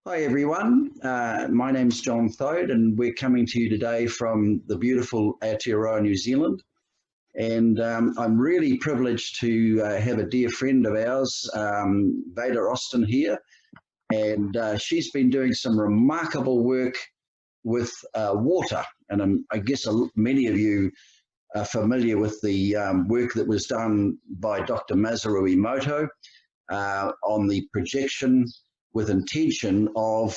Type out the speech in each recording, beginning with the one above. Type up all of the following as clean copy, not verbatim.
Hi everyone, my name's Grace-Thode and we're coming to you today from the beautiful Aotearoa, New Zealand. And I'm really privileged to have a dear friend of ours, Veda Austin here. And she's been doing some remarkable work with water. And I guess many of you are familiar with the work that was done by Dr. Masaru Emoto on the projection with intention of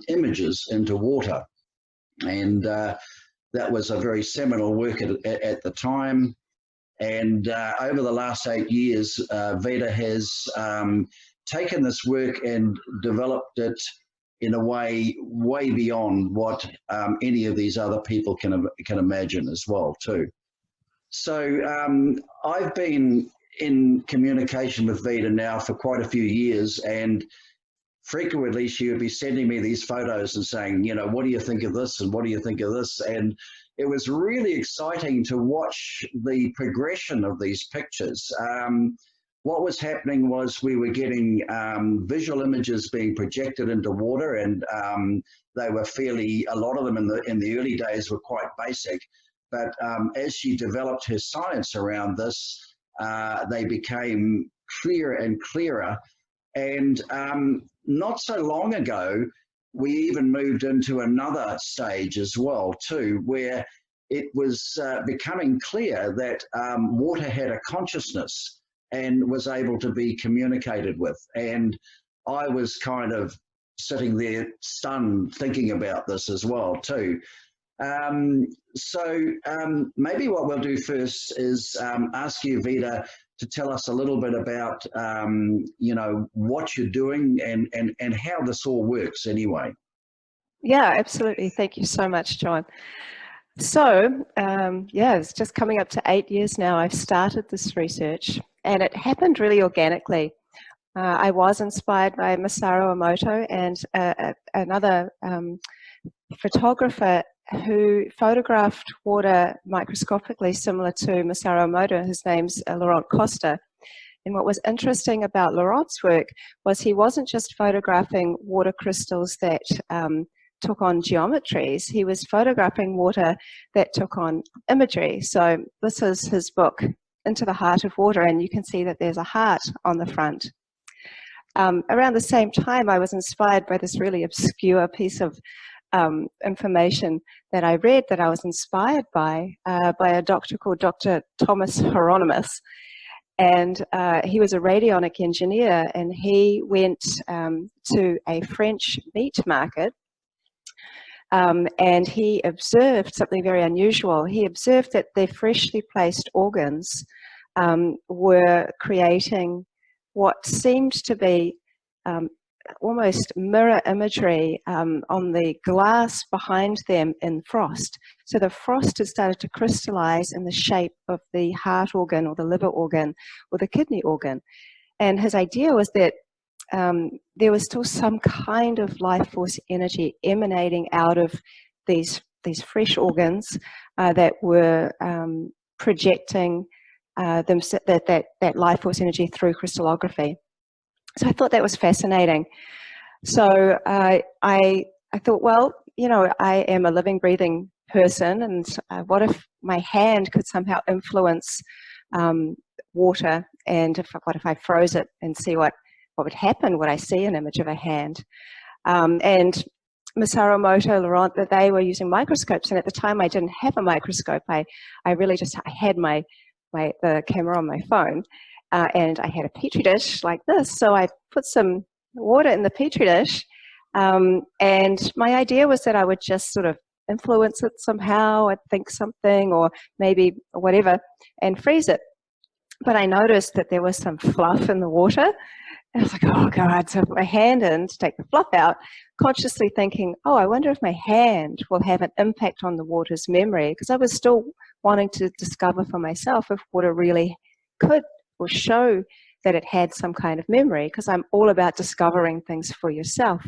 images into water. And that was a very seminal work at the time. And over the last 8 years, Veda has taken this work and developed it in a way beyond what any of these other people can imagine as well too. So I've been in communication with Veda now for quite a few years, and frequently she would be sending me these photos and saying, you know, what do you think of this and what do you think of this? And it was really exciting to watch the progression of these pictures. What was happening was we were getting visual images being projected into water, and they were a lot of them in the early days were quite basic. But as she developed her science around this, they became clearer and clearer. And not so long ago, we even moved into another stage as well too, where it was becoming clear that water had a consciousness and was able to be communicated with. And I was kind of sitting there stunned thinking about this as well too. Maybe what we'll do first is ask you, Veda, to tell us a little bit about, you know, what you're doing and how this all works anyway. Yeah, absolutely. Thank you so much, John. So, yeah, it's just coming up to 8 years now. I've started this research, and it happened really organically. I was inspired by Masaru Emoto and another photographer who photographed water microscopically similar to Masaru Emoto. His name's Laurent Costa. And what was interesting about Laurent's work was he wasn't just photographing water crystals that took on geometries. He was photographing water that took on imagery. So this is his book, Into the Heart of Water, and you can see that there's a heart on the front. Around the same time, I was inspired by this really obscure piece of information that I read that I was inspired by a doctor called Dr. Thomas Hieronymus. And he was a radionic engineer, and he went to a French meat market, and he observed something very unusual. He observed that their freshly placed organs were creating what seemed to be almost mirror imagery on the glass behind them in frost. So the frost had started to crystallize in the shape of the heart organ or the liver organ or the kidney organ. And his idea was that there was still some kind of life force energy emanating out of these fresh organs that were projecting that life force energy through crystallography. So I thought that was fascinating. So I thought, well, you know, I am a living, breathing person, and what if my hand could somehow influence water? And what if I froze it and see what would happen? Would I see an image of a hand? And Masaru Emoto, Laurent, that they were using microscopes, and at the time I didn't have a microscope. I really just had the camera on my phone. And I had a petri dish like this, so I put some water in the petri dish, and my idea was that I would just sort of influence it somehow. I'd think something, or maybe whatever, and freeze it. But I noticed that there was some fluff in the water, and I was like, oh God. So I put my hand in to take the fluff out, consciously thinking, oh, I wonder if my hand will have an impact on the water's memory, because I was still wanting to discover for myself if water really could or show that it had some kind of memory, because I'm all about discovering things for yourself.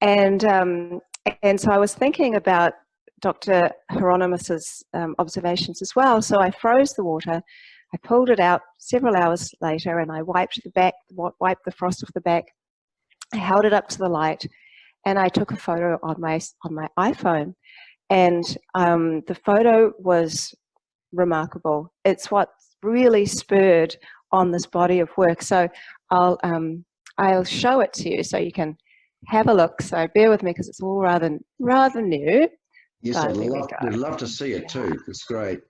And so I was thinking about Dr. Hieronymus's observations as well. So I froze the water, I pulled it out several hours later, and I wiped the frost off the back, I held it up to the light, and I took a photo on my iPhone, and the photo was remarkable. It's what really spurred on this body of work. So I'll show it to you so you can have a look. So bear with me because it's all rather new. Yes, But we'd love to see it too. It's great.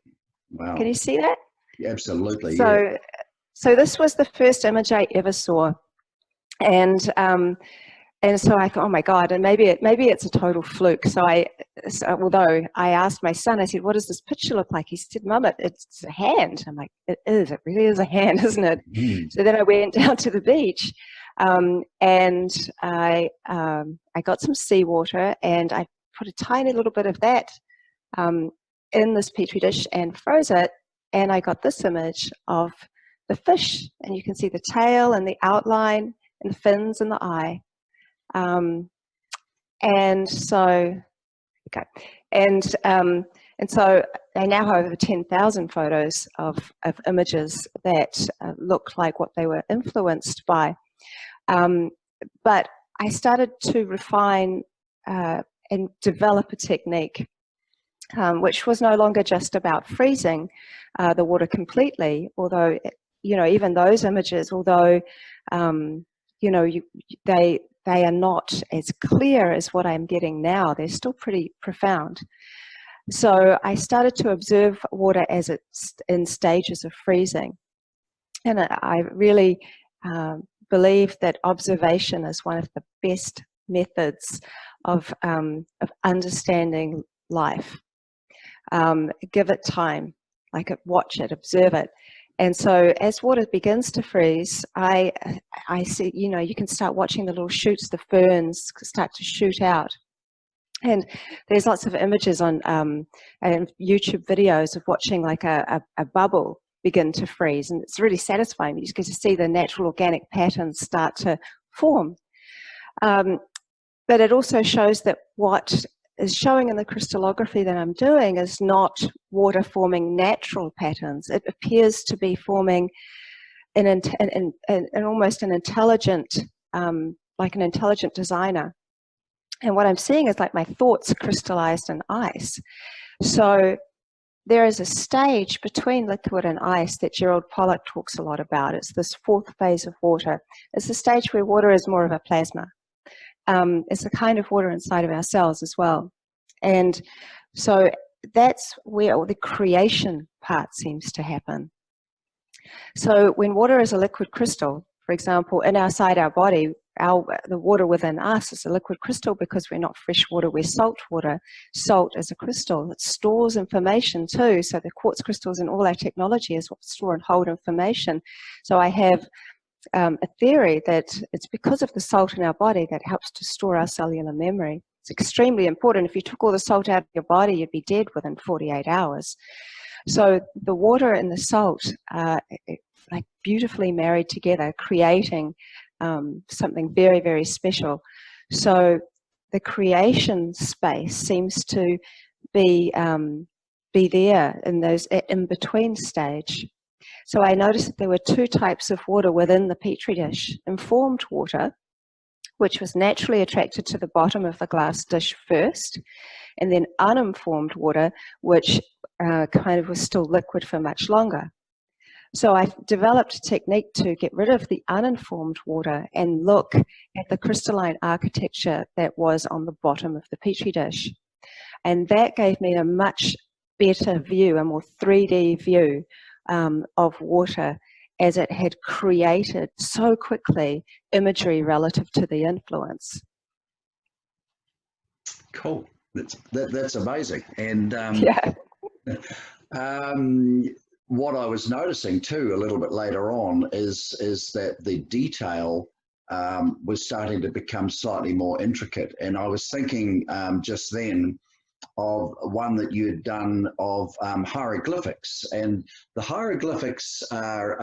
Wow. Can you see that? Absolutely. So, yeah. so this was the first image I ever saw, and so I thought, oh my God, and maybe it's a total fluke. So although I asked my son, I said, what does this picture look like? He said, Mum, it's a hand. I'm like, it is. It really is a hand, isn't it? Mm. So then I went down to the beach, and I got some seawater, and I put a tiny little bit of that in this petri dish and froze it, and I got this image of the fish, and you can see the tail and the outline and the fins and the eye. And so, okay, and so they now have over 10,000 photos of images that look like what they were influenced by. But I started to refine and develop a technique which was no longer just about freezing the water completely, although, you know, even those images, although, you know, they are not as clear as what I'm getting now, they're still pretty profound. So I started to observe water as it's in stages of freezing. And I really believe that observation is one of the best methods of understanding life. Give it time, like watch it, observe it. And so as water begins to freeze, I see, you know, you can start watching the little shoots, the ferns start to shoot out. And there's lots of images on and YouTube videos of watching like a bubble begin to freeze. And it's really satisfying. You just get to see the natural organic patterns start to form. But it also shows that what is showing in the crystallography that I'm doing is not water forming natural patterns. It appears to be forming an almost an intelligent, like an intelligent designer. And what I'm seeing is like my thoughts crystallized in ice. So there is a stage between liquid and ice that Gerald Pollack talks a lot about. It's this fourth phase of water. It's the stage where water is more of a plasma. It's the kind of water inside of our cells as well. And so that's where the creation part seems to happen. So when water is a liquid crystal, for example, inside our body, the water within us is a liquid crystal because we're not fresh water, we're salt water. Salt is a crystal. It stores information too. So the quartz crystals in all our technology is what store and hold information. So I have a theory that it's because of the salt in our body that helps to store our cellular memory. It's extremely important. If you took all the salt out of your body, you'd be dead within 48 hours. So the water and the salt are like beautifully married together, creating something very, very special. So the creation space seems to be there in those in-between stage. So I noticed that there were two types of water within the petri dish: informed water, which was naturally attracted to the bottom of the glass dish first, and then uninformed water, which kind of was still liquid for much longer. So I developed a technique to get rid of the uninformed water and look at the crystalline architecture that was on the bottom of the petri dish. And that gave me a much better view, a more 3D view of water, as it had created so quickly imagery relative to the influence. Cool. That's amazing. And yeah. What I was noticing too a little bit later on is that the detail was starting to become slightly more intricate. And I was thinking just then of one that you had done of hieroglyphics, and the hieroglyphics are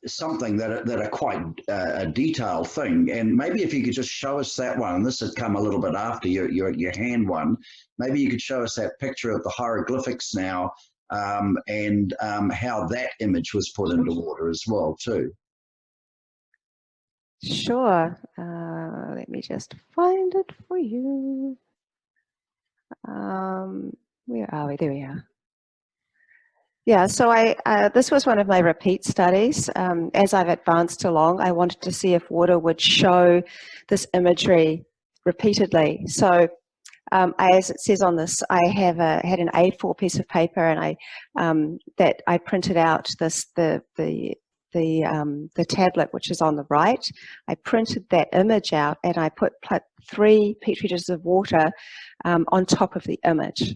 something that are quite a detailed thing. And maybe if you could just show us that one, and this had come a little bit after your hand one, maybe you could show us that picture of the hieroglyphics now, and how that image was put into water as well too. Sure. Let me just find it for you. Where are we? There we are. Yeah, so this was one of my repeat studies. As I've advanced along, I wanted to see if water would show this imagery repeatedly. So as it says on this, I had an A4 piece of paper, and that I printed out the tablet, which is on the right. I printed that image out, and I put 3 petri dishes of water on top of the image.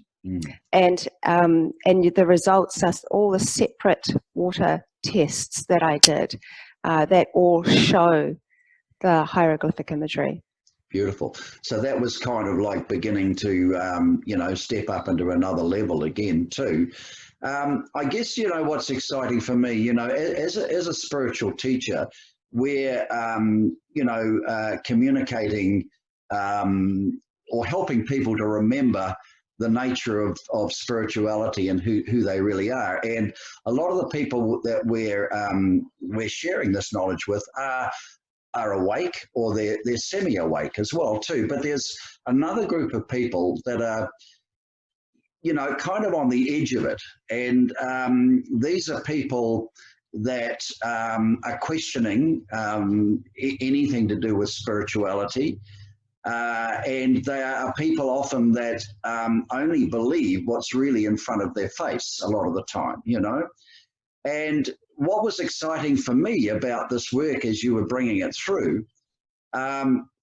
And the results are all the separate water tests that I did that all show the hieroglyphic imagery. Beautiful. So that was kind of like beginning to, step up into another level again too. I guess, what's exciting for me, as a spiritual teacher, we're, communicating or helping people to remember the nature of spirituality and who they really are. And a lot of the people that we're sharing this knowledge with are awake, or they're semi-awake as well too. But there's another group of people that are, kind of on the edge of it. And these are people that are questioning anything to do with spirituality. And they are people often that only believe what's really in front of their face a lot of the time, And what was exciting for me about this work as you were bringing it through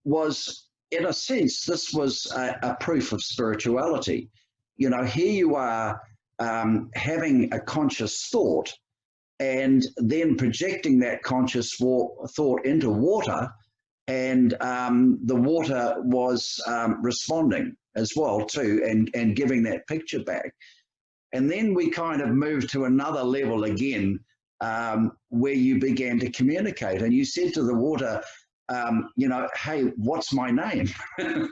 was, in a sense, this was a proof of spirituality. Here you are having a conscious thought and then projecting that conscious thought into water, and the water was responding as well too, and giving that picture back. And then we kind of moved to another level again, where you began to communicate, and you said to the water, hey, what's my name? And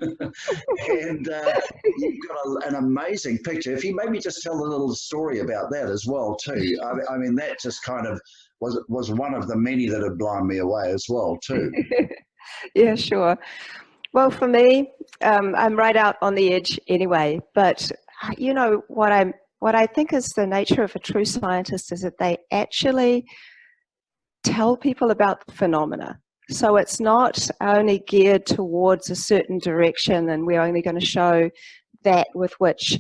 you've got an amazing picture. If you maybe just tell a little story about that as well too. I mean, that just kind of was one of the many that had blown me away as well too. Yeah, sure. Well, for me, I'm right out on the edge anyway. But what I think is the nature of a true scientist is that they actually tell people about the phenomena. So it's not only geared towards a certain direction, and we're only going to show that with which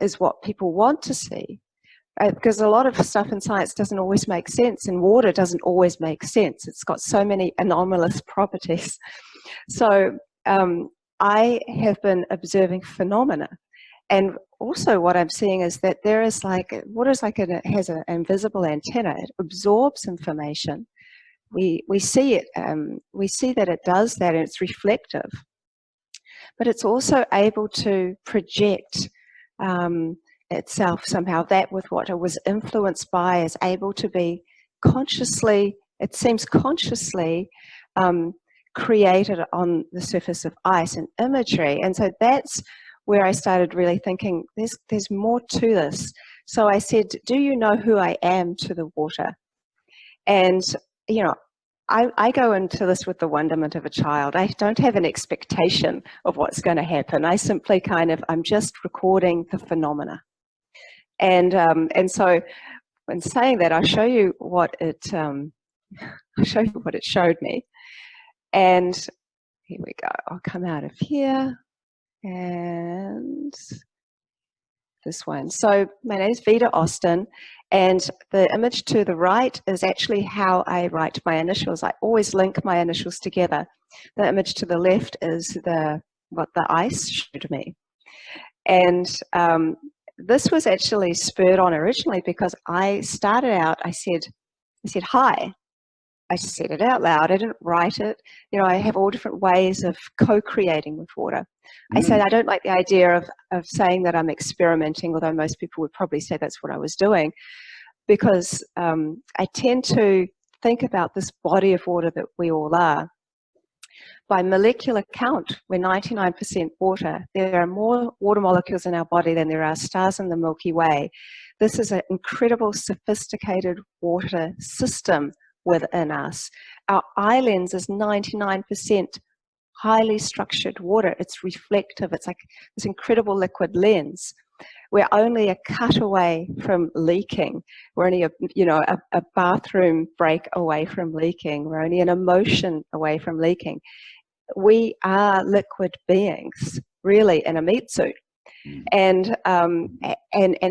is what people want to see. Because a lot of stuff in science doesn't always make sense, and water doesn't always make sense. It's got so many anomalous properties. So I have been observing phenomena. And also what I'm seeing is that there is it has an invisible antenna. It absorbs information. We see it. We see that it does that, and it's reflective. But it's also able to project itself somehow. That with what it was influenced by is able to be consciously, it seems consciously created on the surface of ice and imagery. And so that's where I started really thinking there's more to this. So I said, do you know who I am to the water? And I go into this with the wonderment of a child. I don't have an expectation of what's going to happen. I simply I'm just recording the phenomena. And so when saying that, I'll show you what it showed me. And here we go. I'll come out of here and this one. So my name is Veda Austin, and the image to the right is actually how I write my initials. I always link my initials together. The image to the left is what the ice showed me. And this was actually spurred on originally because I started out, I said hi. I just said it out loud. I didn't write it. I have all different ways of co-creating with water. I said I don't like the idea of saying that I'm experimenting, although most people would probably say that's what I was doing, because I tend to think about this body of water that we all are. By molecular count, we're 99% water. There are more water molecules in our body than there are stars in the Milky Way. This is an incredible, sophisticated water system within us. Our eye lens is 99% highly structured water. It's reflective. It's like this incredible liquid lens. We're only a cut away from leaking. We're only a bathroom break away from leaking. We're only an emotion away from leaking. We are liquid beings, really, in a meat suit. And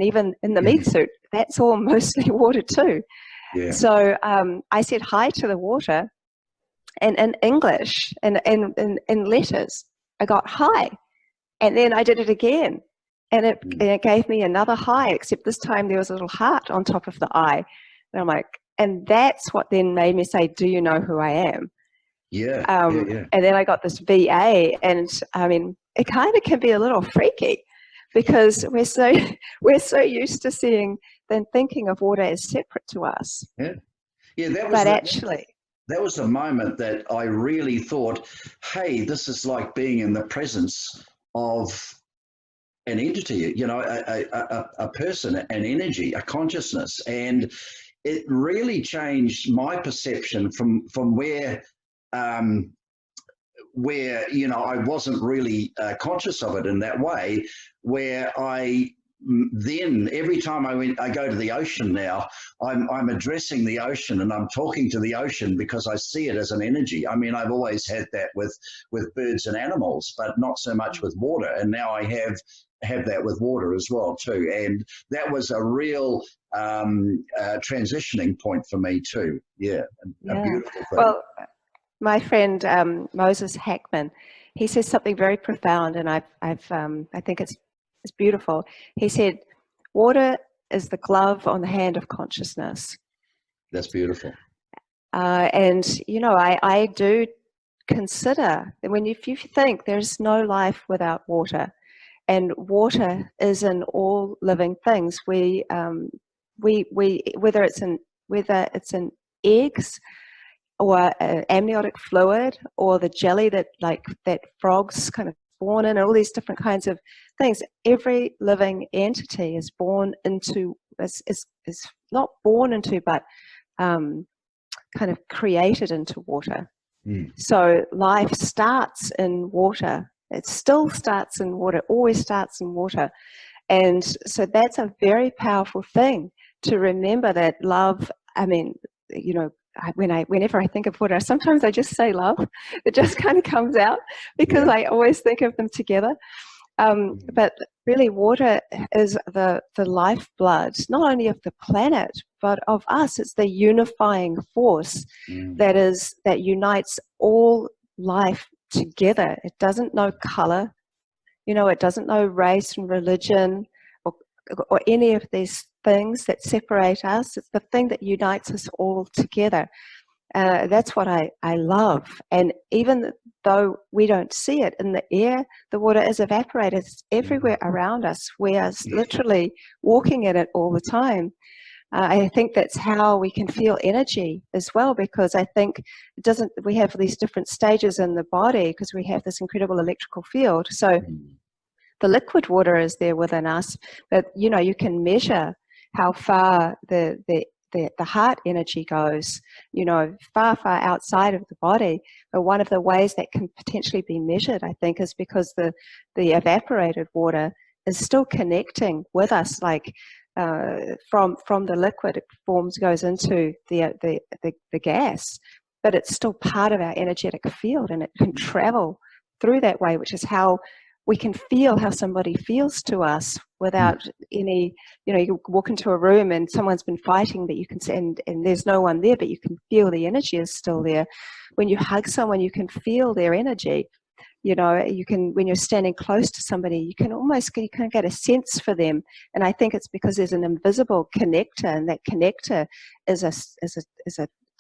even in the meat suit, that's all mostly water too. Yeah. So I said hi to the water, and in English, and in letters, I got hi. And then I did it again. And it gave me another hi, except this time there was a little heart on top of the I. And I'm like, and that's what then made me say, do you know who I am? Yeah. And then I got this VA, and I mean, it kind of can be a little freaky because we're so used to seeing then thinking of water as separate to us. Yeah. Yeah. That was the moment that I really thought, hey, this is like being in the presence of an entity, you know, a person, an energy, a consciousness. And it really changed my perception from where, you know, I wasn't really conscious of it in that way, where then every time I go to the ocean now, I'm addressing the ocean and I'm talking to the ocean because I see it as an energy. I mean, I've always had that with birds and animals, but not so much with water. And now I have that with water as well too. And that was a real transitioning point for me too. Yeah, a beautiful thing. Well, my friend Moses Hackman, he says something very profound, and I think it's beautiful. He said, water is the glove on the hand of consciousness. That's beautiful. And, you know, I do consider that if you think there's no life without water, and water is in all living things, whether it's in eggs or amniotic fluid or the jelly that frogs kind of born in, all these different kinds of things. Every living entity is born into, is not born into, but kind of created into water. So life starts in water. It still starts in water, always starts in water. And so that's a very powerful thing to remember, that love, I mean, you know, whenever I think of water, sometimes I just say love. It just kind of comes out because I always think of them together. But really, water is the lifeblood, not only of the planet, but of us. It's the unifying force that unites all life together. It doesn't know color, you know, it doesn't know race and religion or any of these things that separate us. It's the thing that unites us all together. That's what I love. And even though we don't see it in the air, the water is evaporated. It's everywhere around us. We are literally walking in it all the time. I think that's how we can feel energy as well, because I think we have these different stages in the body because we have this incredible electrical field. So the liquid water is there within us, but you know, you can measure how far the heart energy goes, you know, far outside of the body. But one of the ways that can potentially be measured, I think, is because the evaporated water is still connecting with us, like from the liquid it goes into the gas, but it's still part of our energetic field, and it can travel through that way, which is how we can feel how somebody feels to us without any, you know, you walk into a room and someone's been fighting, but you can see, and there's no one there, but you can feel the energy is still there. When you hug someone, you can feel their energy. You know, you can, when you're standing close to somebody, you can get a sense for them. And I think it's because there's an invisible connector, and that connector is a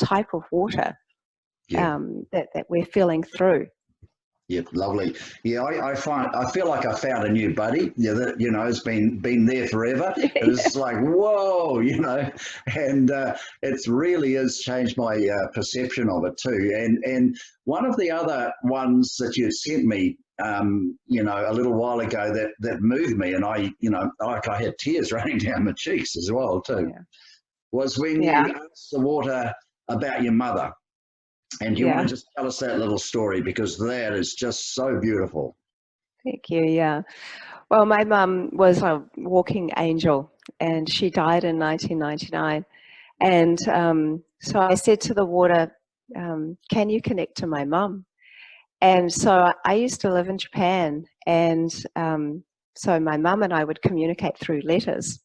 type of water that we're feeling through. Yep, lovely. Yeah, I feel like I found a new buddy. Yeah, that, you know, has been there forever. It's like, whoa, you know, and it really has changed my perception of it too. And one of the other ones that you sent me, you know, a little while ago that moved me, and I, you know, like I had tears running down my cheeks as well too, was when you asked the water about your mother. And do you want Yeah. to just tell us that little story, because that is just so beautiful. Thank you. Yeah. Well, my mum was a walking angel, and she died in 1999. And so I said to the water, can you connect to my mum? And so I used to live in Japan, and so my mum and I would communicate through letters.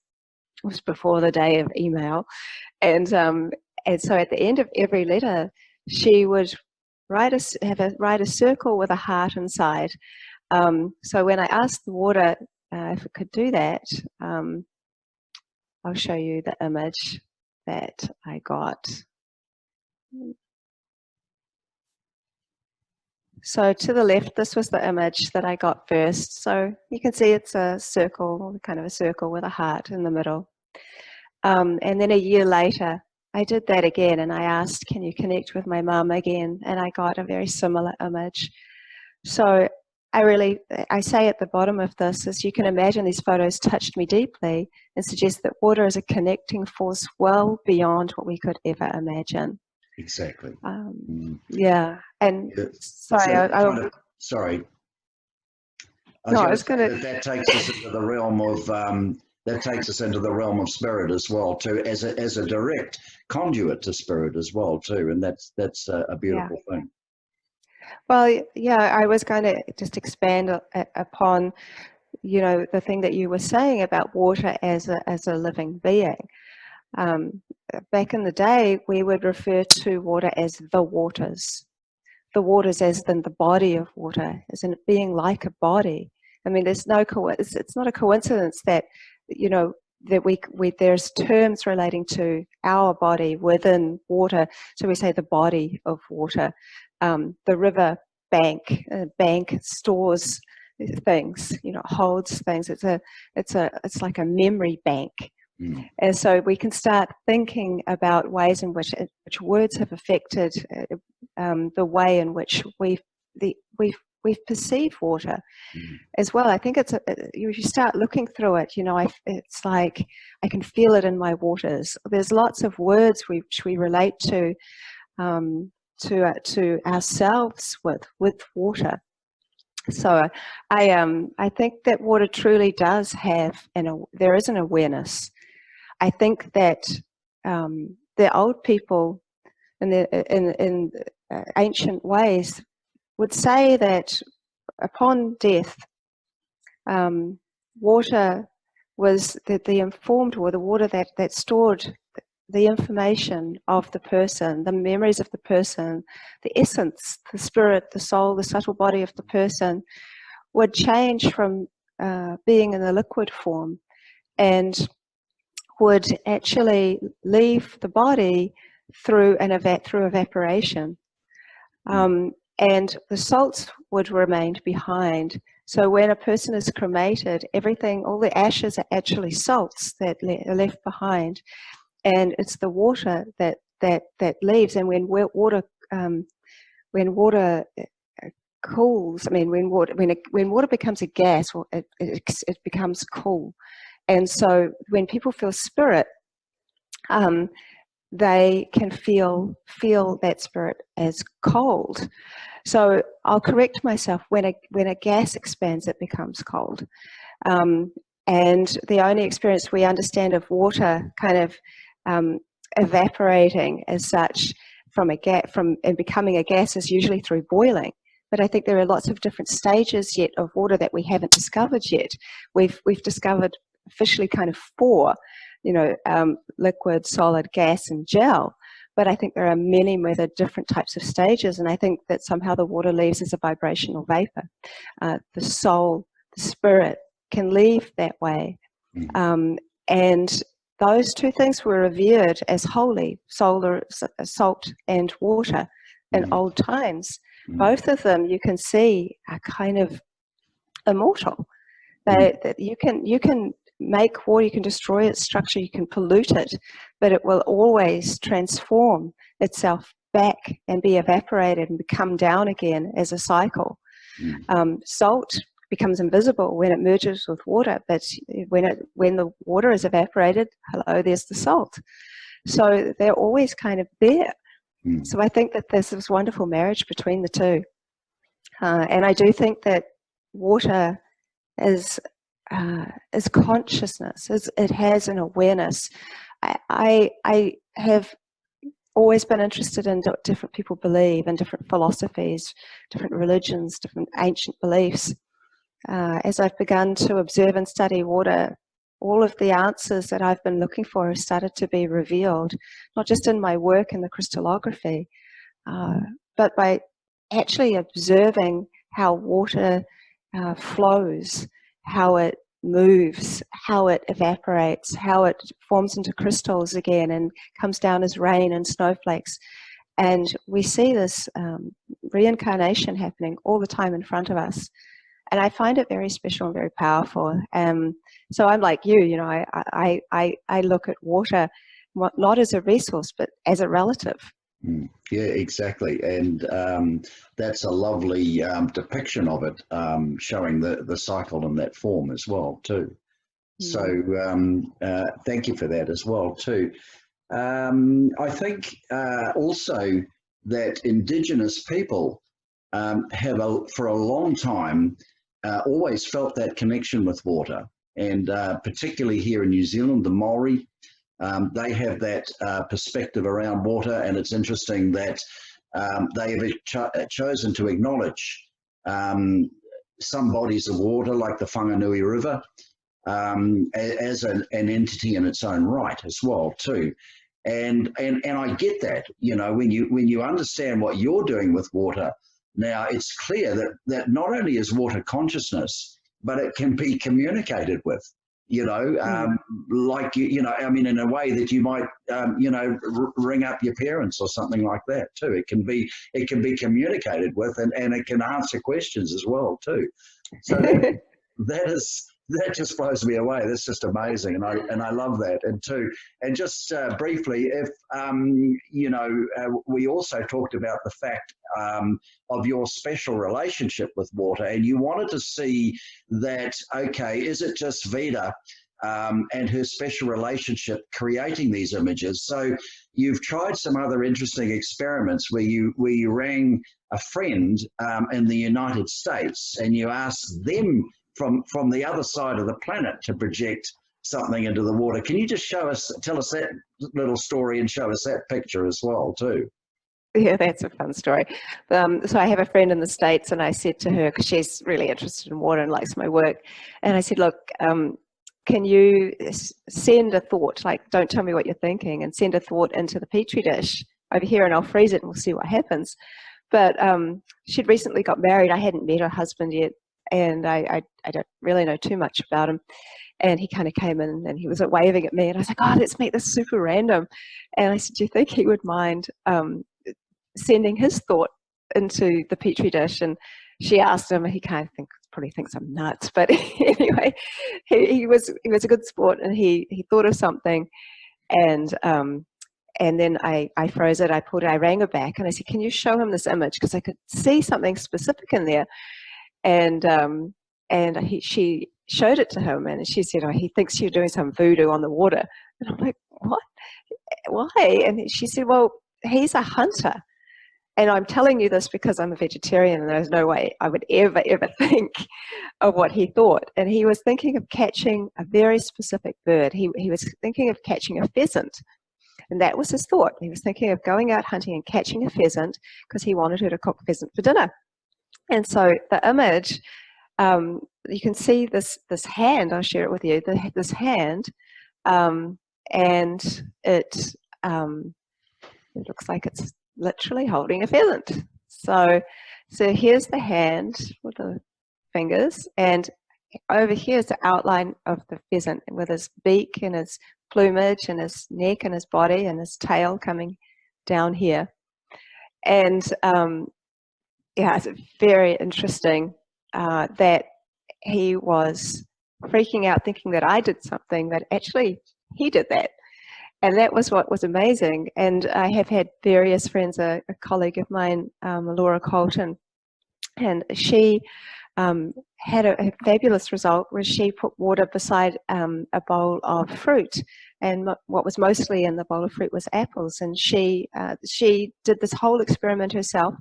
It was before the day of email. And so at the end of every letter, she would write a circle with a heart inside. So when I asked the water if it could do that, I'll show you the image that I got. So to the left, this was the image that I got first. So you can see it's a circle, kind of a circle with a heart in the middle. And then a year later, I did that again, and I asked, can you connect with my mum again? And I got a very similar image. So I say at the bottom of this, as you can imagine, these photos touched me deeply and suggest that water is a connecting force well beyond what we could ever imagine. Exactly. Yeah. And Yeah. sorry, Sorry. That takes us into the realm of spirit as well too, as a direct conduit to spirit as well too, and that's a beautiful thing. Well, yeah, I was going to just expand upon, the thing that you were saying about water as a living being. Back in the day, we would refer to water as the waters as in the body of water, as in it being like a body. I mean, it's not a coincidence that, that there's terms relating to our body within water. So we say the body of water. The river bank stores things, holds things. It's like a memory bank. And so we can start thinking about ways in which words have affected the way in which we've perceived water as well. I think you start looking through it, it's like I can feel it in my waters. There's lots of words which we relate to ourselves with water. So I think that water truly does have, there is an awareness. I think that the old people in ancient ways would say that upon death, water was the informed water, the water that stored the information of the person, the memories of the person, the essence, the spirit, the soul, the subtle body of the person, would change from being in the liquid form and would actually leave the body through evaporation. And the salts would remain behind. So when a person is cremated, all the ashes are actually salts that are left behind. And it's the water that leaves. And when water cools, I mean, when water becomes a gas, it becomes cool. And so when people feel spirit, they can feel that spirit as cold. So I'll correct myself. When a gas expands, it becomes cold. And the only experience we understand of water kind of evaporating as such and becoming a gas is usually through boiling. But I think there are lots of different stages yet of water that we haven't discovered yet. We've discovered officially kind of 4, liquid, solid, gas, and gel. But I think there are many other different types of stages, and I think that somehow the water leaves as a vibrational vapor. The soul, the spirit can leave that way. And those 2 things were revered as holy, salt and water in old times. Both of them, you can see, are kind of immortal. That you can make water, you can destroy its structure, you can pollute it, but it will always transform itself back and be evaporated and come down again as a cycle. Salt becomes invisible when it merges with water, but when the water is evaporated, hello, there's the salt. So they're always kind of there. So I think that there's this wonderful marriage between the two. And I do think that water is consciousness. It has an awareness. I have always been interested in what different people believe, and different philosophies, different religions, different ancient beliefs. As I've begun to observe and study water, all of the answers that I've been looking for have started to be revealed, not just in my work in the crystallography, but by actually observing how water flows, how it moves, how it evaporates, how it forms into crystals again and comes down as rain and snowflakes. And we see this reincarnation happening all the time in front of us. And I find it very special and very powerful. So I'm like you, I look at water not as a resource, but as a relative. Yeah, exactly. And that's a lovely depiction of it, showing the cycle in that form as well, too. So thank you for that as well, too. I think also that Indigenous people have, for a long time, always felt that connection with water. And particularly here in New Zealand, the Maori, they have that perspective around water, and it's interesting that they have chosen to acknowledge some bodies of water, like the Whanganui River, as an entity in its own right as well, too. And I get that, when you understand what you're doing with water, now it's clear that not only is water consciousness, but it can be communicated with. Like, I mean, in a way that you might, ring up your parents or something like that too. It can be communicated with, and it can answer questions as well too. So that just blows me away. That's just amazing, and I love that. And just briefly, if we also talked about the fact of your special relationship with water, and you wanted to see that, okay, is it just Veda and her special relationship creating these images? So you've tried some other interesting experiments where you rang a friend in the United States, and you asked them from the other side of the planet to project something into the water. Can you just tell us that little story and show us that picture as well too? Yeah, that's a fun story. So I have a friend in the States, and I said to her, because she's really interested in water and likes my work, and I said, look, can you send a thought, like, don't tell me what you're thinking, and send a thought into the Petri dish over here, and I'll freeze it and we'll see what happens. But she'd recently got married. I hadn't met her husband yet, and I don't really know too much about him. And he kind of came in and he was waving at me, and I was like, oh, let's make this super random. And I said, do you think he would mind sending his thought into the Petri dish? And she asked him, and he kind of probably thinks I'm nuts, but anyway, he was a good sport, and he thought of something, and then I froze it, I rang her back, and I said, can you show him this image, because I could see something specific in there. And she showed it to him, and she said, oh, he thinks you're doing some voodoo on the water. And I'm like, what? Why? And she said, well, he's a hunter. And I'm telling you this because I'm a vegetarian, and there's no way I would ever think of what he thought. And he was thinking of catching a very specific bird. He was thinking of catching a pheasant. And that was his thought. He was thinking of going out hunting and catching a pheasant because he wanted her to cook pheasant for dinner. And so the image, you can see this hand. I'll share it with you. This hand, and it looks like it's literally holding a pheasant. So here's the hand with the fingers, and over here is the outline of the pheasant with his beak and his plumage and his neck and his body and his tail coming down here. And yeah, it's very interesting that he was freaking out thinking that I did something, but actually he did that. And that was what was amazing. And I have had various friends, a colleague of mine, Laura Colton, and she had a fabulous result where she put water beside a bowl of fruit, and what was mostly in the bowl of fruit was apples. And she did this whole experiment herself,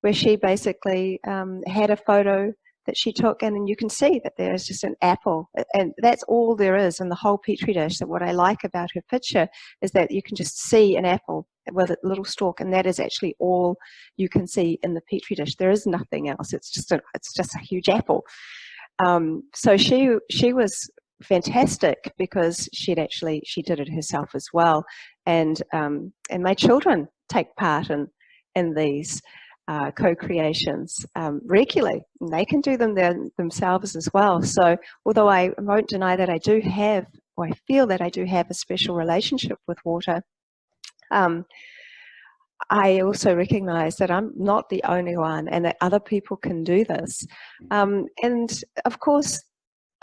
where she basically had a photo that she took, and then you can see that there's just an apple, and that's all there is in the whole petri dish. So what I like about her picture is that you can just see an apple with a little stalk, and that is actually all you can see in the petri dish. There is nothing else. It's just a huge apple. So she was fantastic because she did it herself as well, and my children take part in these co-creations regularly, and they can do them themselves as well. So although I won't deny that I feel that I do have a special relationship with water, I also recognize that I'm not the only one, and that other people can do this. And of course,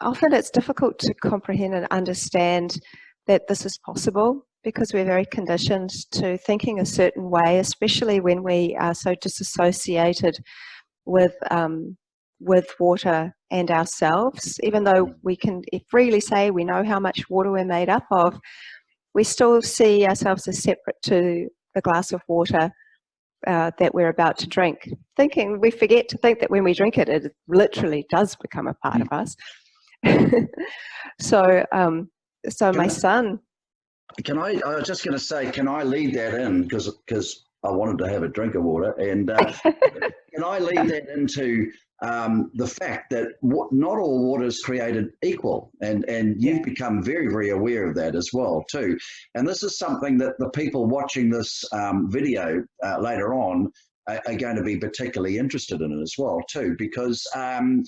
often it's difficult to comprehend and understand that this is possible, because we're very conditioned to thinking a certain way, especially when we are so disassociated with water and ourselves. Even though we can freely say we know how much water we're made up of, we still see ourselves as separate to the glass of water that we're about to drink. We forget to think that when we drink it, it literally does become a part of us. So my son... I was just going to say, can I lead that in, because I wanted to have a drink of water, and can I lead that into the fact that not all water is created equal, and you've become very, very aware of that as well too. And this is something that the people watching this video later on are going to be particularly interested in as well too, because the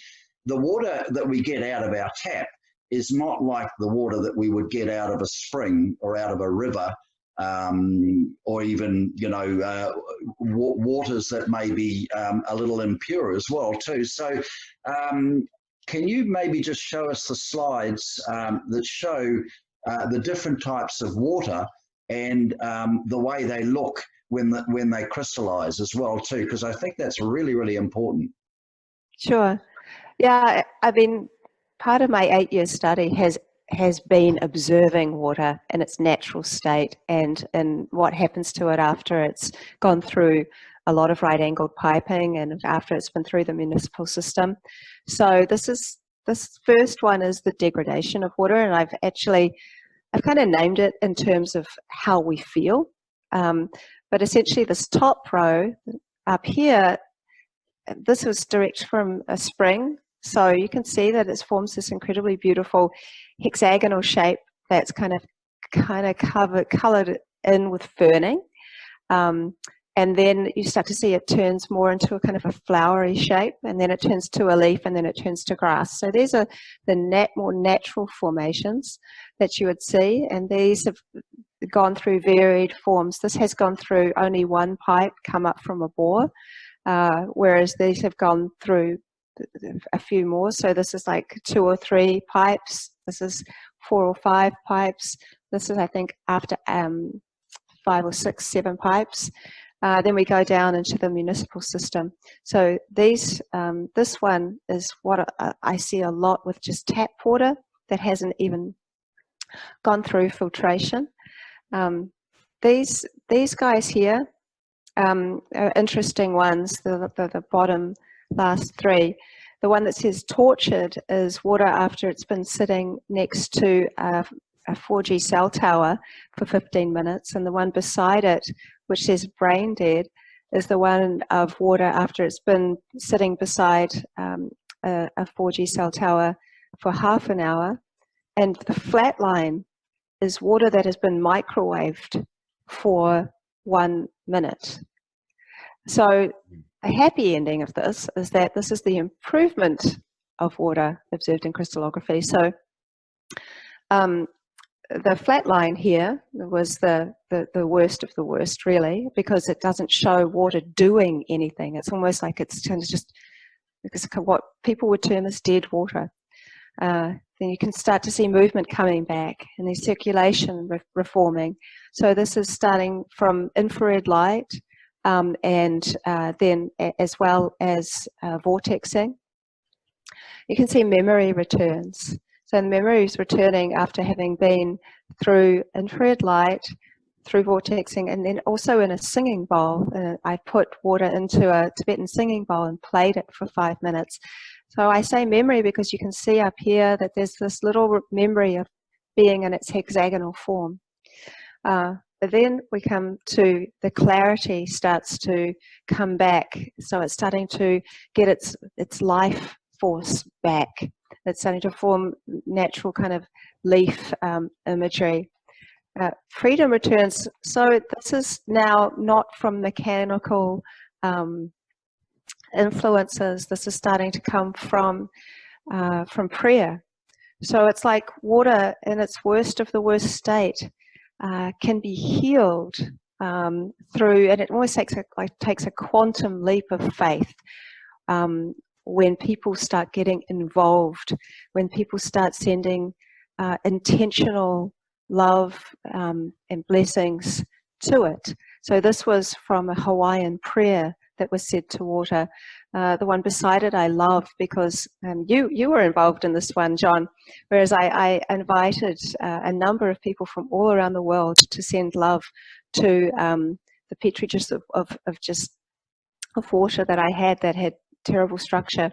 water that we get out of our tap is not like the water that we would get out of a spring or out of a river, or even, waters that may be a little impure as well too. So can you maybe just show us the slides that show the different types of water and the way they look when they crystallize as well too, because I think that's really, really important. Sure. Yeah, I mean, part of my 8-year study has been observing water in its natural state and what happens to it after it's gone through a lot of right-angled piping and after it's been through the municipal system. So this first one is the degradation of water, and I've kind of named it in terms of how we feel. But essentially this top row up here, this was direct from a spring. So you can see that it forms this incredibly beautiful hexagonal shape that's kind of colored in with ferning. And then you start to see it turns more into a kind of a flowery shape, and then it turns to a leaf, and then it turns to grass. So these are the more natural formations that you would see, and these have gone through varied forms. This has gone through only one pipe, come up from a bore, whereas these have gone through a few more. So this is like 2 or 3 pipes. This is 4 or 5 pipes. This is, I think, after 5 or 6, 7 pipes. Then we go down into the municipal system. So this one is what I see a lot with just tap water that hasn't even gone through filtration. These guys here are interesting ones. The bottom last 3. The one that says tortured is water after it's been sitting next to a 4G cell tower for 15 minutes, and the one beside it, which says brain dead, is the one of water after it's been sitting beside a 4G cell tower for half an hour. And the flat line is water that has been microwaved for 1 minute. So a happy ending of this is that this is the improvement of water observed in crystallography. So the flat line here was the worst of the worst, really, because it doesn't show water doing anything. It's almost like it's kind of just what people would term as dead water. Then you can start to see movement coming back and the circulation reforming. So this is starting from infrared light, and then as well as vortexing. you can see memory returns. So the memory is returning after having been through infrared light, through vortexing, and then also in a singing bowl. I put water into a Tibetan singing bowl and played it for 5 minutes. So I say memory because you can see up here that there's this little memory of being in its hexagonal form. But then we come to the clarity starts to come back. So it's starting to get its life force back. It's starting to form natural kind of leaf imagery. Freedom returns. So this is now not from mechanical influences. This is starting to come from prayer. So it's like water in its worst of the worst state can be healed through, and it always takes a quantum leap of faith when people start getting involved, when people start sending intentional love and blessings to it. So this was from a Hawaiian prayer that was said to water. The one beside it I love because you were involved in this one, John, whereas I invited a number of people from all around the world to send love to the petri dish of water that I had that had terrible structure,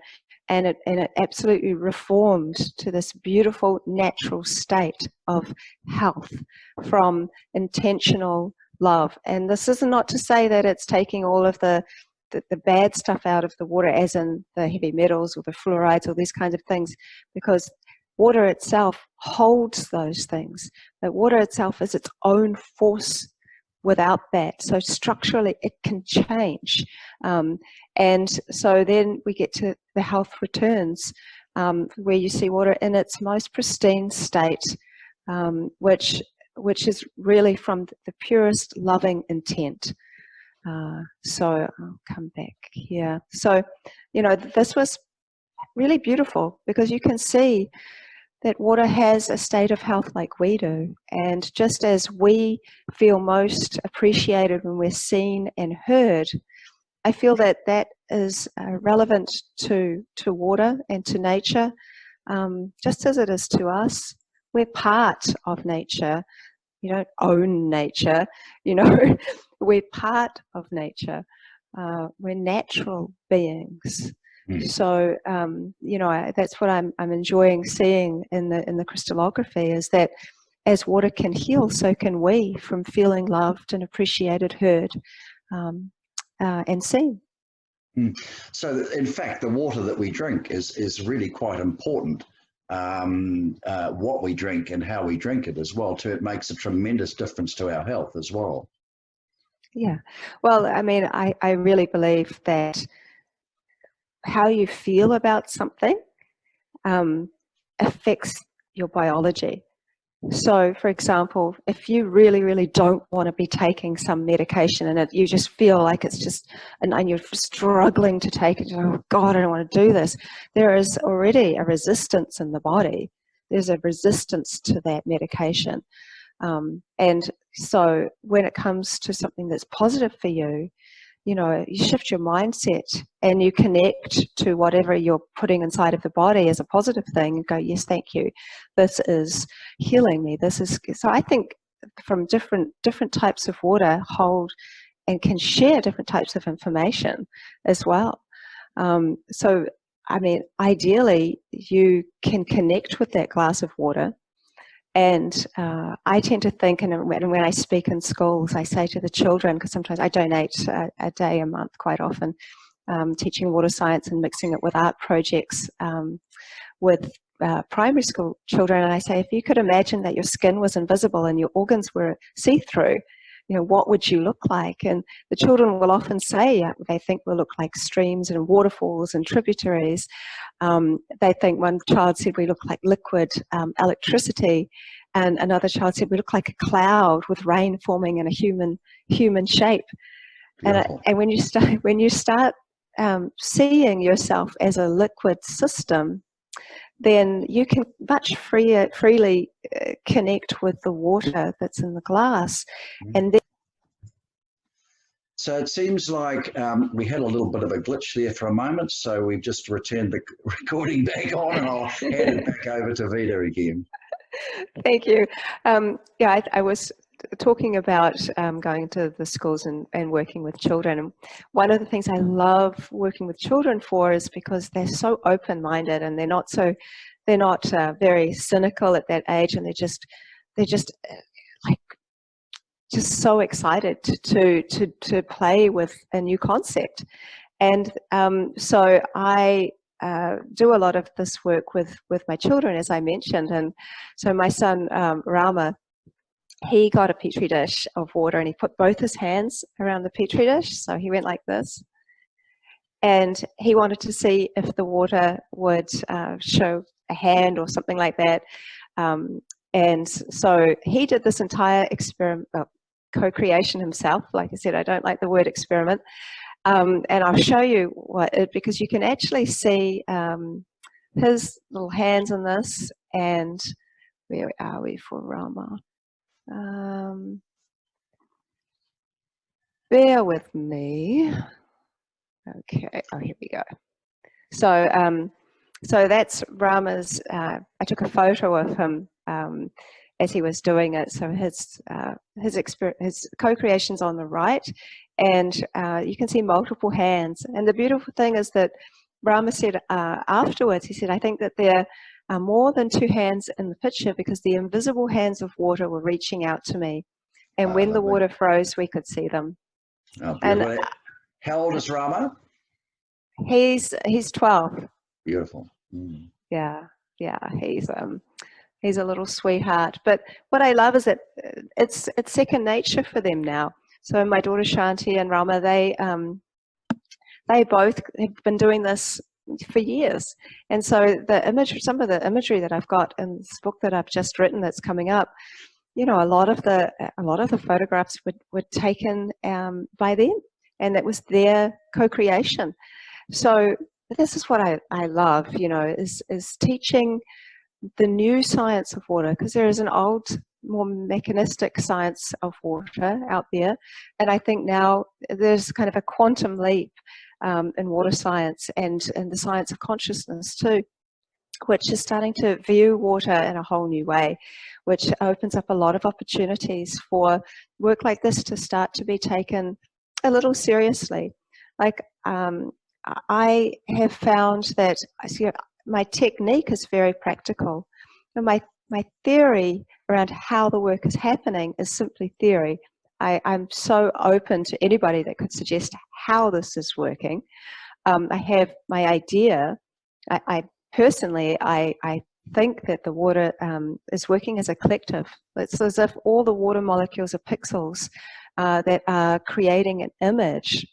and it absolutely reformed to this beautiful natural state of health from intentional love. And this is not to say that it's taking all of the bad stuff out of the water, as in the heavy metals or the fluorides or these kinds of things, because water itself holds those things. But water itself is its own force without that. So structurally it can change. And so then we get to the health returns, where you see water in its most pristine state, which is really from the purest loving intent. So I'll come back here. So, this was really beautiful because you can see that water has a state of health like we do. And just as we feel most appreciated when we're seen and heard, I feel that that is relevant to water and to nature, just as it is to us. We're part of nature. You don't own nature, we're part of nature. We're natural beings. So, that's what I'm enjoying seeing in the crystallography, is that as water can heal, so can we, from feeling loved and appreciated, heard, and seen. So, in fact, the water that we drink is really quite important. What we drink and how we drink it as well, too. It makes a tremendous difference to our health as well. Yeah. Well, I mean, I really believe that how you feel about something affects your biology. So, for example, if you really, really don't want to be taking some medication and you just feel like it's just, and you're struggling to take it, oh God, I don't want to do this, there is already a resistance in the body. There's a resistance to that medication. And so when it comes to something that's positive for you, you shift your mindset and you connect to whatever you're putting inside of the body as a positive thing and go, yes, thank you. This is healing me. So I think from different types of water hold and can share different types of information as well. So, I mean, ideally you can connect with that glass of water. And I tend to think, and when I speak in schools, I say to the children, because sometimes I donate a day a month quite often, teaching water science and mixing it with art projects with primary school children. And I say, if you could imagine that your skin was invisible and your organs were see-through, what would you look like? And the children will often say they think we'll look like streams and waterfalls and tributaries. They think, one child said we look like liquid electricity, and another child said we look like a cloud with rain forming in a human shape. And when you start seeing yourself as a liquid system, then you can much freely connect with the water that's in the glass. And then So it seems like we had a little bit of a glitch there for a moment, so we've just returned the recording back on, and I'll hand it back over to Veda again. Thank you. Yeah, I was talking about going to the schools and working with children. And one of the things I love working with children for is because they're so open-minded, and they're not very cynical at that age, and they're just like just so excited to play with a new concept. And so I do a lot of this work with my children, as I mentioned. And so my son Rama, he got a petri dish of water, and he put both his hands around the petri dish. So he went like this, and he wanted to see if the water would show a hand or something like that. And so he did this entire experiment, co-creation himself. Like I said, I don't like the word experiment. And I'll show you because you can actually see his little hands in this. And where are we for Rama? Bear with me. Okay, oh, here we go. So, so that's Rama's, I took a photo of him as he was doing it. So his co-creation's on the right, and you can see multiple hands. And the beautiful thing is that Rama said afterwards, he said, I think that there are more than two hands in the picture, because the invisible hands of water were reaching out to me. And when the water froze, we could see them. Oh, and how old is Rama? He's 12. Beautiful. Mm. Yeah, he's a little sweetheart. But what I love is that it's second nature for them now. So my daughter Shanti and Rama, they both have been doing this for years. And so some of the imagery that I've got in this book that I've just written that's coming up, you know, a lot of the photographs were taken by them, and that was their co-creation. So this is what I love, you know, is teaching the new science of water, because there is an old, more mechanistic science of water out there, and I think now there's kind of a quantum leap in water science and the science of consciousness too, which is starting to view water in a whole new way, which opens up a lot of opportunities for work like this to start to be taken a little seriously. Like I have found that my technique is very practical, and my theory around how the work is happening is simply theory. I'm so open to anybody that could suggest how this is working. I have my idea. I personally think that the water is working as a collective. It's as if all the water molecules are pixels that are creating an image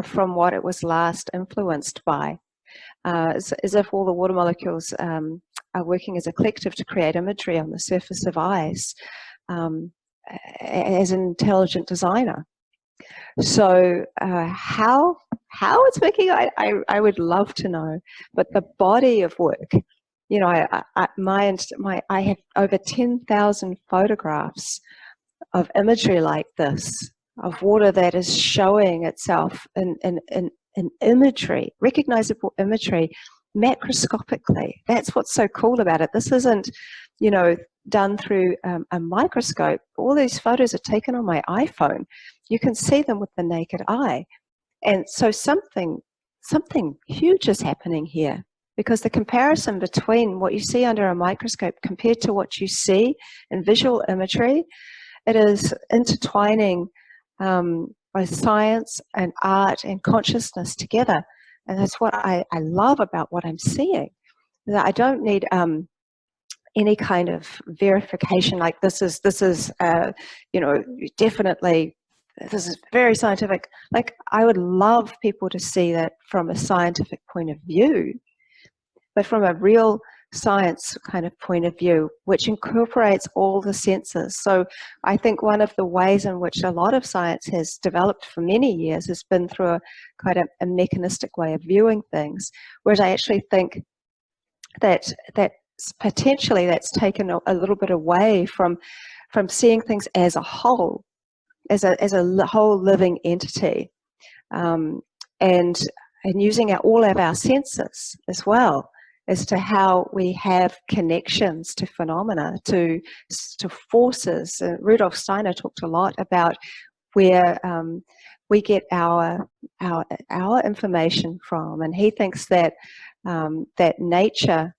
from what it was last influenced by. As if all the water molecules are working as a collective to create imagery on the surface of ice as an intelligent designer. So how it's working, I would love to know. But the body of work, you know, I have over 10,000 photographs of imagery like this, of water that is showing itself in imagery, recognizable imagery, macroscopically. That's what's so cool about it. This isn't, you know, done through a microscope. All these photos are taken on my iPhone. You can see them with the naked eye. And so something huge is happening here, because the comparison between what you see under a microscope compared to what you see in visual imagery, it is intertwining both science and art and consciousness together. And that's what I love about what I'm seeing. That I don't need any kind of verification like this is you know, definitely this is very scientific. Like, I would love people to see that from a scientific point of view, but from a real science kind of point of view, which incorporates all the senses. So I think one of the ways in which a lot of science has developed for many years has been through a kind of a mechanistic way of viewing things, whereas I actually think that potentially that's taken a little bit away from seeing things as a whole. whole living entity, and using all of our senses as well as to how we have connections to phenomena, to forces. Rudolf Steiner talked a lot about where we get our information from, and he thinks that that nature,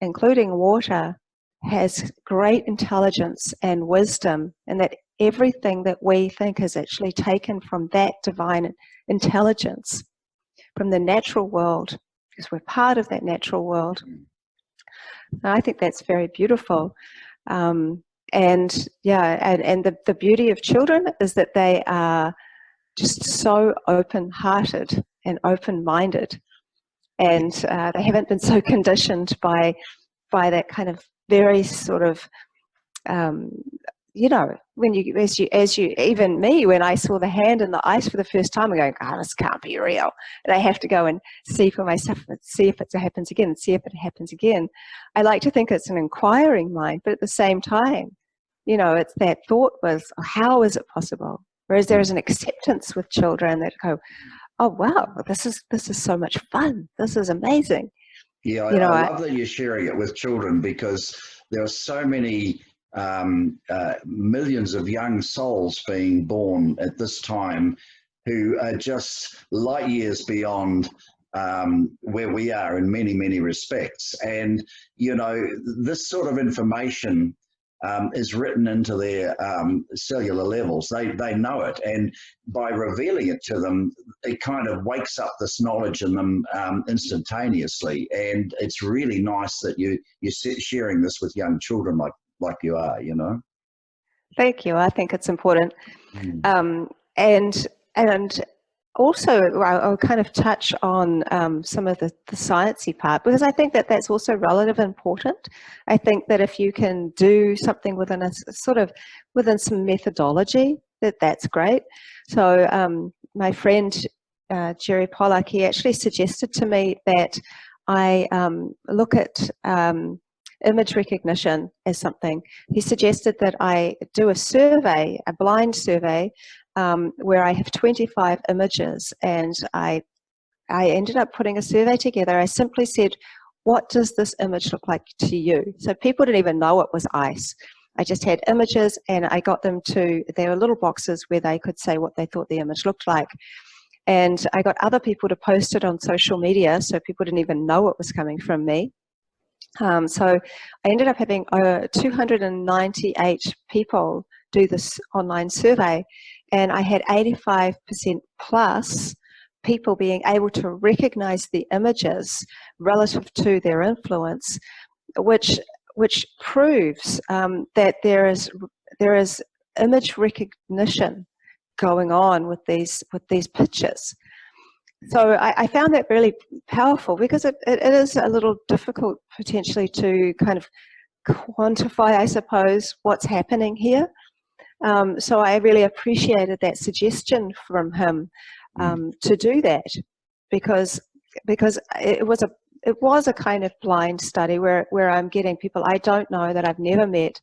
including water, has great intelligence and wisdom, and that everything that we think is actually taken from that divine intelligence, from the natural world, because we're part of that natural world. And I think that's very beautiful. And yeah, and the beauty of children is that they are just so open-hearted and open-minded, and they haven't been so conditioned by that kind of very sort of you know, when you even me, when I saw the hand in the ice for the first time, I'm going, oh, this can't be real. And I have to go and see for myself, see if it happens again, and see if it happens again. I like to think it's an inquiring mind, but at the same time, you know, it's that thought was, oh, how is it possible? Whereas there is an acceptance with children that go, oh wow, this is so much fun. This is amazing. Yeah, I love that you're sharing it with children, because there are so many millions of young souls being born at this time who are just light years beyond where we are in many, many respects. And, you know, this sort of information is written into their cellular levels. They know it, and by revealing it to them, it kind of wakes up this knowledge in them instantaneously. And it's really nice that you're sharing this with young children like you are, you know. Thank you. I think it's important. And also, I'll kind of touch on some of the sciencey part, because I think that that's also relatively important. I think that if you can do something within some methodology, that's great. So my friend Jerry Pollack, he actually suggested to me that I look at image recognition as something. He suggested that I do a survey, a blind survey, where I have 25 images, and I ended up putting a survey together. I simply said, what does this image look like to you? So people didn't even know it was ice. I just had images, and I got them there were little boxes where they could say what they thought the image looked like. And I got other people to post it on social media, so people didn't even know it was coming from me. So I ended up having 298 people do this online survey, and I had 85% plus people being able to recognize the images relative to their influence, which proves that there is image recognition going on with these pictures. So I found that really powerful, because it is a little difficult potentially to kind of quantify, I suppose, what's happening here. So I really appreciated that suggestion from him to do that, because it was a kind of blind study where I'm getting people I don't know, that I've never met,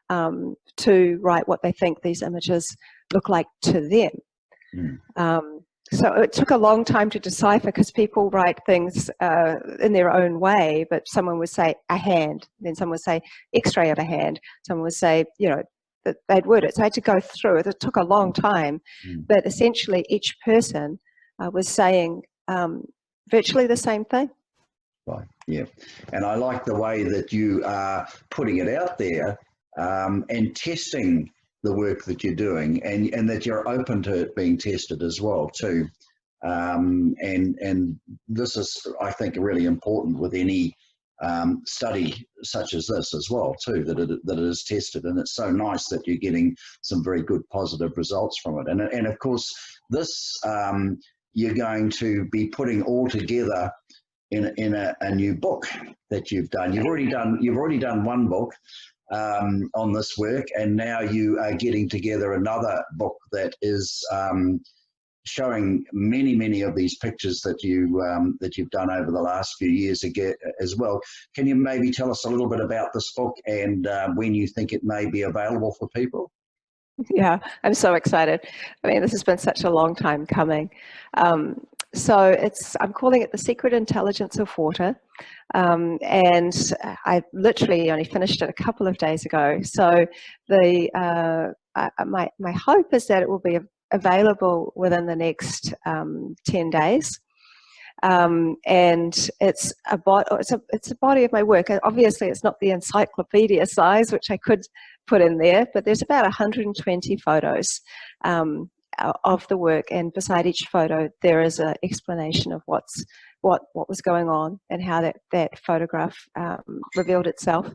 to write what they think these images look like to them. So it took a long time to decipher, because people write things in their own way, but someone would say a hand, then someone would say x-ray of a hand, someone would say, you know, that they'd word it. So I had to go through it. It took a long time, but essentially each person was saying virtually the same thing. Right, yeah. And I like the way that you are putting it out there and testing the work that you're doing, and that you're open to it being tested as well too. And this is, I think, really important with any study such as this as well too, that it is tested. And it's so nice that you're getting some very good positive results from it. And of course, this you're going to be putting all together in a new book that you've done. You've already done one book on this work, and now you are getting together another book that is showing many of these pictures that you've done over the last few years as well. Can you maybe tell us a little bit about this book and when you think it may be available for people? Yeah, I'm so excited. I mean, this has been such a long time coming. So I'm calling it The Secret Intelligence of Water. And I literally only finished it a couple of days ago. So my hope is that it will be available within the next 10 days. And it's a body of my work. Obviously, it's not the encyclopedia size, which I could put in there, but there's about 120 photos of the work, and beside each photo there is an explanation of what was going on and how that photograph revealed itself.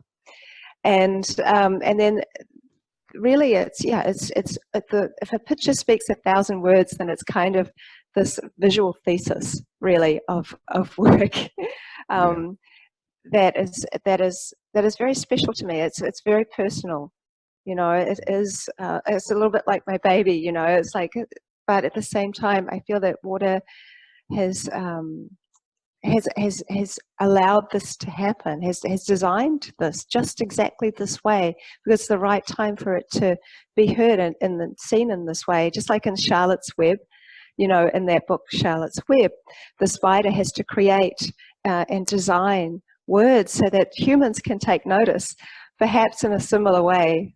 And then really if a picture speaks 1,000 words, then it's kind of this visual thesis really of work. That is very special to me. It's very personal. It is. It's a little bit like my baby. It's like, but at the same time, I feel that water has allowed this to happen. Has designed this just exactly this way, because it's the right time for it to be heard and seen in this way. Just like in Charlotte's Web, in that book Charlotte's Web, the spider has to create and design words so that humans can take notice. Perhaps in a similar way,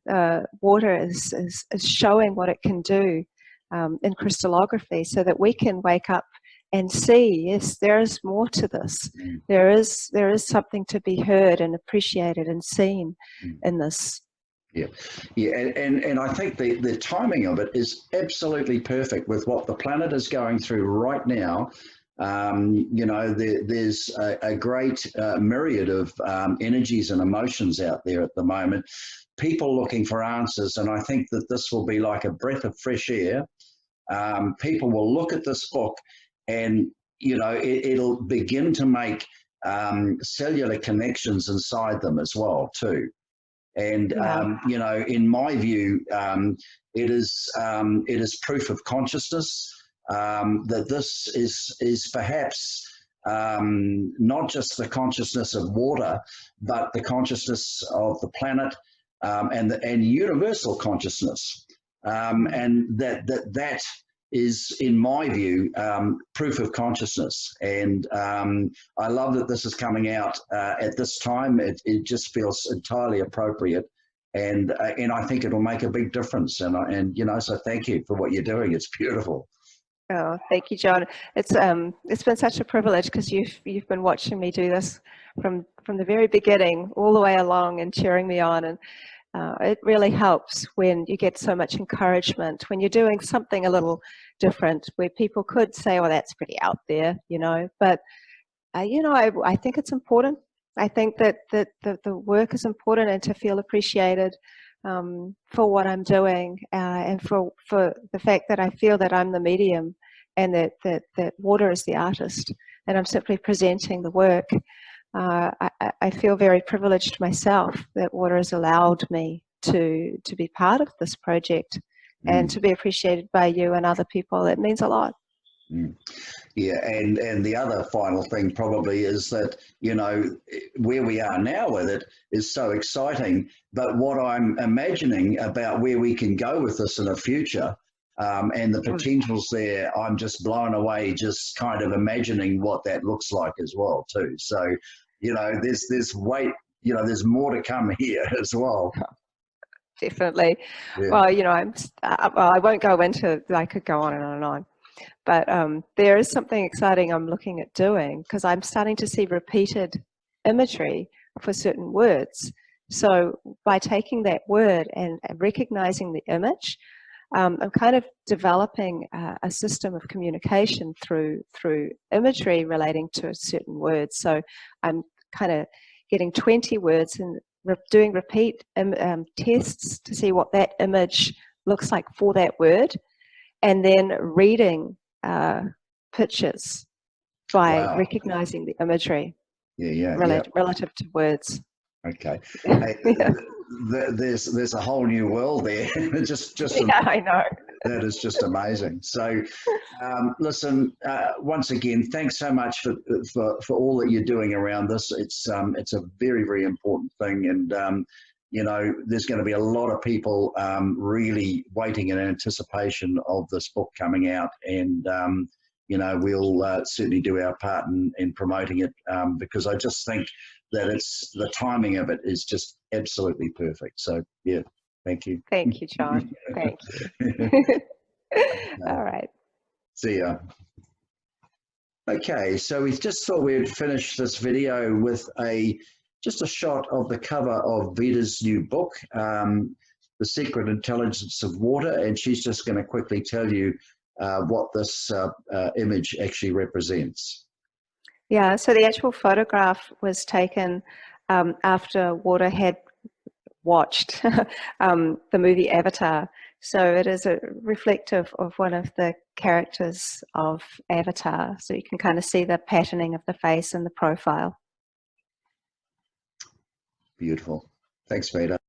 water is showing what it can do in crystallography, so that we can wake up and see, yes, there is more to this. There is something to be heard and appreciated and seen in this. Yeah, and I think the timing of it is absolutely perfect with what the planet is going through right now. There's a great myriad of energies and emotions out there at the moment, people looking for answers, and I think that this will be like a breath of fresh air. People will look at this book and, it'll begin to make cellular connections inside them as well too. And, in my view, it is proof of consciousness. That this is perhaps not just the consciousness of water, but the consciousness of the planet and universal consciousness, and that is, in my view, proof of consciousness. And I love that this is coming out at this time. It just feels entirely appropriate. And I think it'll make a big difference. And so thank you for what you're doing. It's beautiful. Oh, thank you, John. It's been such a privilege, because you've been watching me do this from the very beginning all the way along and cheering me on, and it really helps when you get so much encouragement when you're doing something a little different, where people could say, "Oh, that's pretty out there," But I think it's important. I think that the work is important, and to feel appreciated for what I'm doing, and for the fact that I feel that I'm the medium, and that water is the artist, and I'm simply presenting the work. I feel very privileged myself that water has allowed me to be part of this project, and to be appreciated by you and other people. It means a lot. Yeah, and the other final thing probably is that, where we are now with it is so exciting, but what I'm imagining about where we can go with this in the future, and the potentials there, I'm just blown away just kind of imagining what that looks like as well too. So, there's more to come here as well. Definitely. Yeah. Well, I won't go into, I could go on and on and on. But there is something exciting I'm looking at doing, because I'm starting to see repeated imagery for certain words. So by taking that word and recognizing the image, I'm kind of developing a system of communication through imagery relating to certain words. So I'm kind of getting 20 words and doing repeat tests to see what that image looks like for that word, and then reading pictures by recognizing the imagery relative to words. Okay. Hey, there's a whole new world there. I know. That is just amazing. So, listen, once again, thanks so much for all that you're doing around this. It's a very, very important thing, and you know, there's going to be a lot of people really waiting in anticipation of this book coming out, and you know, we'll certainly do our part in promoting it, because I just think that the timing of it is just absolutely perfect. So yeah, thank you. Thank you, John. Thank you. All right. See ya. Okay, so we just thought we'd finish this video with just a shot of the cover of Veda's new book, The Secret Intelligence of Water, and she's just going to quickly tell you what this image actually represents. Yeah, so the actual photograph was taken after Water had watched the movie Avatar. So it is a reflective of one of the characters of Avatar. So you can kind of see the patterning of the face and the profile. Beautiful. Thanks, Veda.